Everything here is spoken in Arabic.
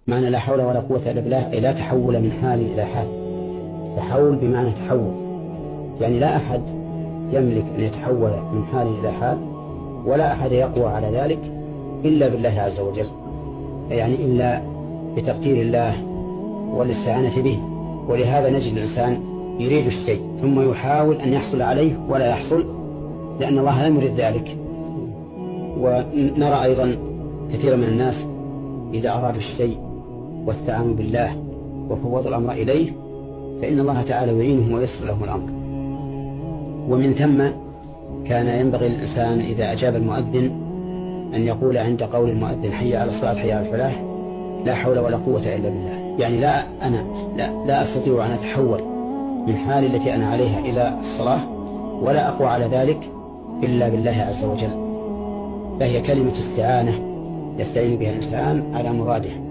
معنى لا حول ولا قوة إلا بالله أي لا تحول من حال إلى حال. تحول بمعنى تحول، يعني لا أحد يملك أن يتحول من حال إلى حال، ولا أحد يقوى على ذلك إلا بالله عز وجل، يعني إلا بتقدير الله والاستعانة به. ولهذا نجد الإنسان يريد الشيء ثم يحاول أن يحصل عليه ولا يحصل، لأن الله لم يرد ذلك. ونرى أيضا كثير من الناس إذا أرادوا الشيء واستعانوا بالله وفوضوا الأمر إليه فإن الله تعالى يعينهم ويسر لهم الأمر. ومن ثم كان ينبغي للإنسان إذا أجاب المؤذن أن يقول عند قول المؤذن حي على الصلاة حي على الفلاح لا حول ولا قوة إلا بالله، يعني لا أستطيع أن أتحول من حال التي أنا عليها إلى الصلاة، ولا أقوى على ذلك إلا بالله عز وجل. فهي كلمة استعانة يستعين بها الإنسان على مراده.